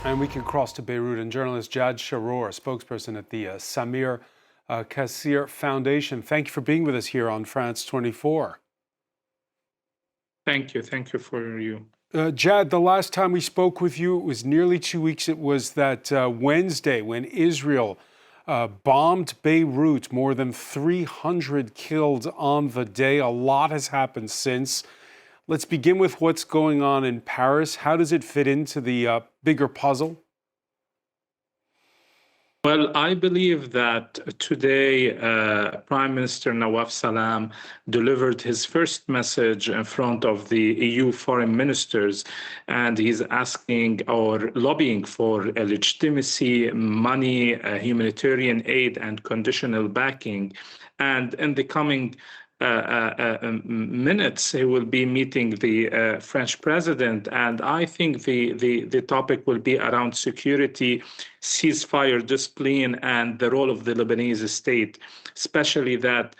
And we can cross to Beirut, and journalist Jad Shahrour, spokesperson at the Samir Kassir Foundation. Thank you for being with us here on France 24. Thank you. Thank you for you. Jad, the last time we spoke with you, it was nearly 2 weeks. It was that Wednesday when Israel bombed Beirut, more than 300 killed on the day. A lot has happened since. Let's begin with what's going on in Paris. How does it fit into the bigger puzzle? Well, I believe that today Prime Minister Nawaf Salam delivered his first message in front of the EU foreign ministers, and he's asking or lobbying for legitimacy, money, humanitarian aid, and conditional backing. And in the coming minutes, he will be meeting the French president, and I think the topic will be around security, ceasefire, discipline, and the role of the Lebanese state, especially that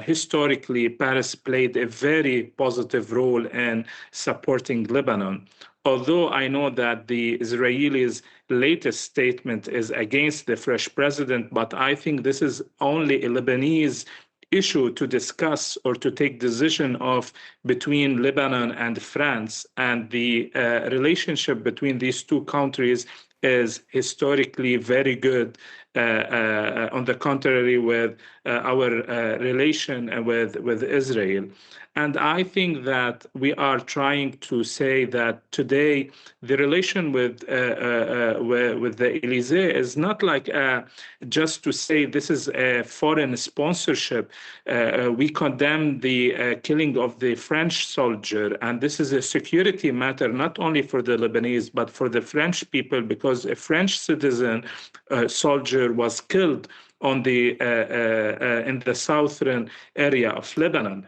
historically Paris played a very positive role in supporting Lebanon. Although I know that the Israelis' latest statement is against the French president, but I think this is only a Lebanese issue to discuss or to take decision of between Lebanon and France, and the relationship between these two countries is historically very good. On the contrary, with our relation with Israel. And I think that we are trying to say that today the relation with the Elysee is not like just to say this is a foreign sponsorship. We condemn the killing of the French soldier, and this is a security matter not only for the Lebanese but for the French people, because a French citizen soldier was killed on the in the southern area of Lebanon.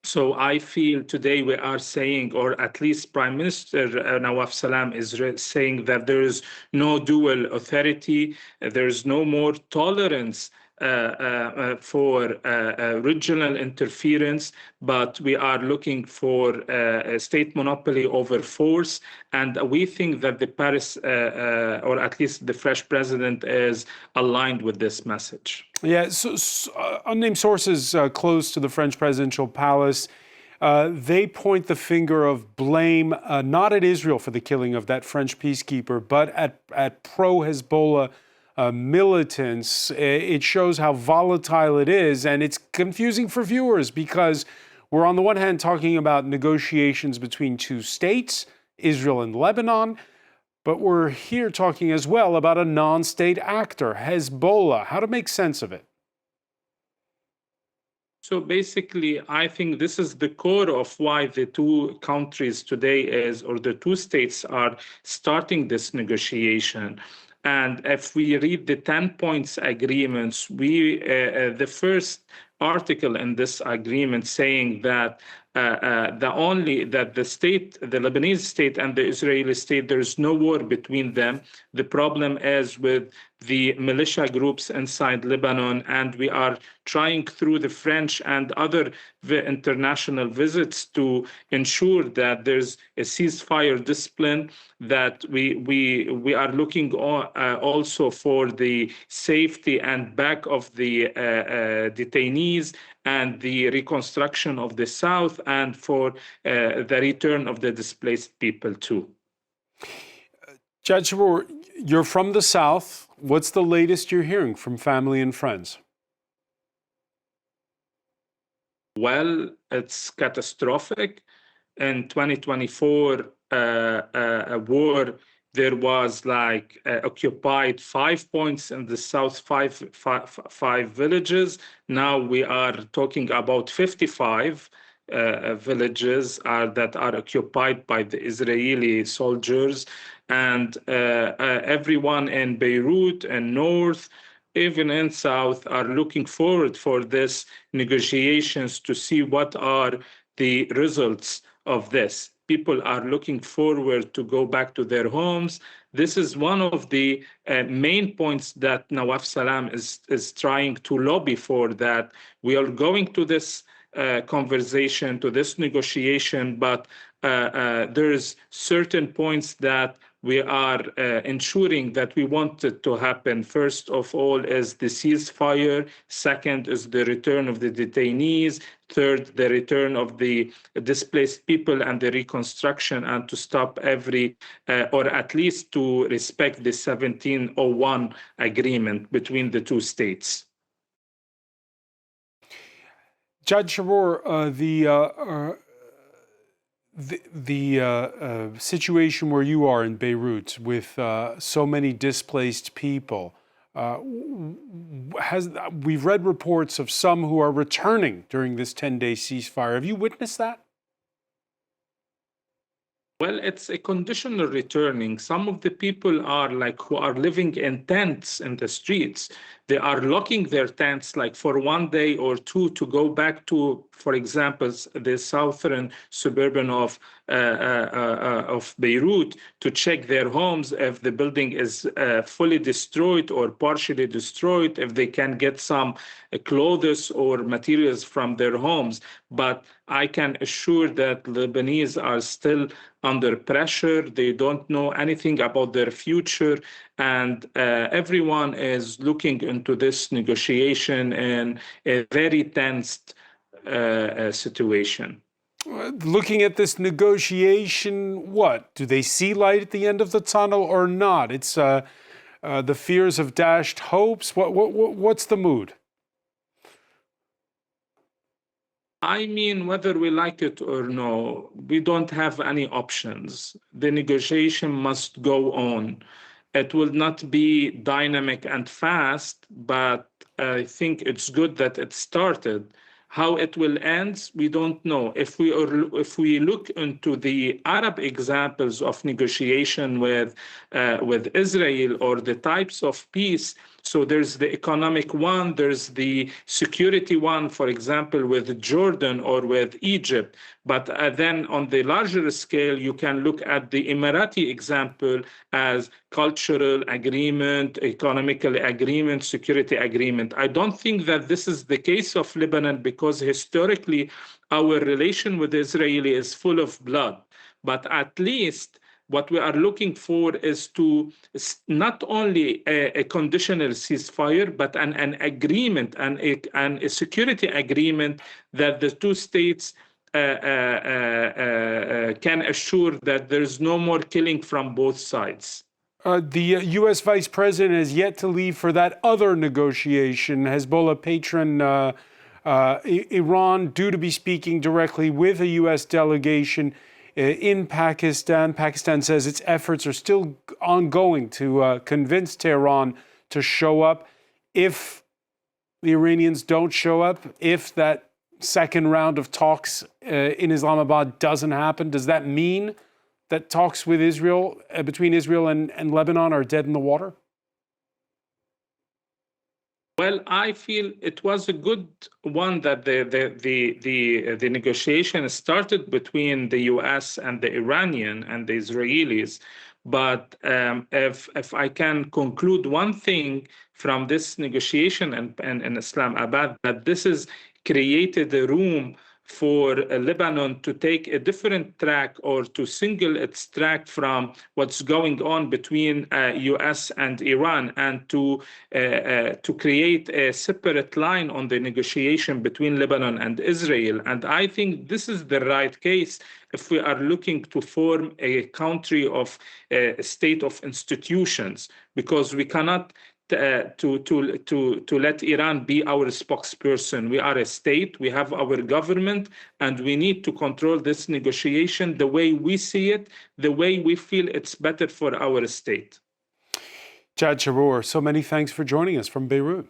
So I feel today we are saying, or at least Prime Minister Nawaf Salam is saying, that there is no dual authority, there is no more tolerance for regional interference, but we are looking for a state monopoly over force. And we think that the Paris, or at least the French president, is aligned with this message. Yeah, so unnamed sources close to the French presidential palace, they point the finger of blame not at Israel for the killing of that French peacekeeper, but at pro-Hezbollah militants. It shows how volatile it is, and it's confusing for viewers because we're on the one hand talking about negotiations between two states, Israel and Lebanon, but we're here talking as well about a non-state actor, Hezbollah. How to make sense of it? So basically, I think this is the core of why the two countries today is, or the two states are starting this negotiation. And if we read the 10 points agreements, the first article in this agreement saying that the state, the Lebanese state and the Israeli state, there is no war between them. The problem is with the militia groups inside Lebanon, and we are trying through the French and other international visits to ensure that there's a ceasefire discipline, that we are looking also for the safety and back of the detainees and the reconstruction of the South, and for the return of the displaced people too. Jad Shahrour, you're from the South. What's the latest you're hearing from family and friends? Well, it's catastrophic. In 2024, a war, there was occupied 5 points in the south, five villages. Now we are talking about 55 villages that are occupied by the Israeli soldiers. And everyone in Beirut and North, even in South, are looking forward for this negotiations to see what are the results of this. People are looking forward to go back to their homes. This is one of the main points that Nawaf Salam is trying to lobby for, that we are going to this conversation, to this negotiation, but there's certain points that we are ensuring that we want it to happen. First of all is the ceasefire. Second is the return of the detainees. Third, the return of the displaced people and the reconstruction, and to stop or at least to respect the 1701 agreement between the two states. Jad Shahrour, the situation where you are in Beirut with so many displaced people, we've read reports of some who are returning during this 10-day ceasefire. Have you witnessed that? Well, it's a conditional returning. Some of the people who are living in tents in the streets. They are locking their tents for 1 day or two to go back to, for example, the southern suburban of Beirut to check their homes if the building is fully destroyed or partially destroyed, if they can get some clothes or materials from their homes. But I can assure that Lebanese are still under pressure. They don't know anything about their future, and everyone is looking into this negotiation in a very tense situation. Looking at this negotiation, what? Do they see light at the end of the tunnel or not? It's the fears of dashed hopes. What's the mood? I mean, whether we like it or no, we don't have any options. The negotiation must go on. It will not be dynamic and fast, but I think it's good that it started. How it will end, we don't know. If we look into the Arab examples of negotiation with Israel, or the types of peace, so there's the economic one, there's the security one, for example, with Jordan or with Egypt. But then on the larger scale, you can look at the Emirati example as cultural agreement, economical agreement, security agreement. I don't think that this is the case of Lebanon, because historically our relation with Israel is full of blood. But at least what we are looking for is to not only a conditional ceasefire, but an agreement and a security agreement that the two states can assure that there's no more killing from both sides. The U.S. Vice President has yet to leave for that other negotiation. Hezbollah patron Iran due to be speaking directly with a U.S. delegation in Pakistan. Pakistan says its efforts are still ongoing to convince Tehran to show up. If the Iranians don't show up, if that second round of talks in Islamabad doesn't happen, does that mean that talks with Israel, between Israel and Lebanon, are dead in the water? Well, I feel it was a good one that the negotiation started between the U.S. and the Iranian and the Israelis. But if I can conclude one thing from this negotiation in Islamabad, that this has created a room for Lebanon to take a different track, or to single its track from what's going on between U.S. and Iran, and to create a separate line on the negotiation between Lebanon and Israel. And I think this is the right case if we are looking to form a country of a state of institutions, because we cannot to let Iran be our spokesperson. We are a state, we have our government, and we need to control this negotiation the way we see it, the way we feel it's better for our state. Jad Shahrour, so many thanks for joining us from Beirut.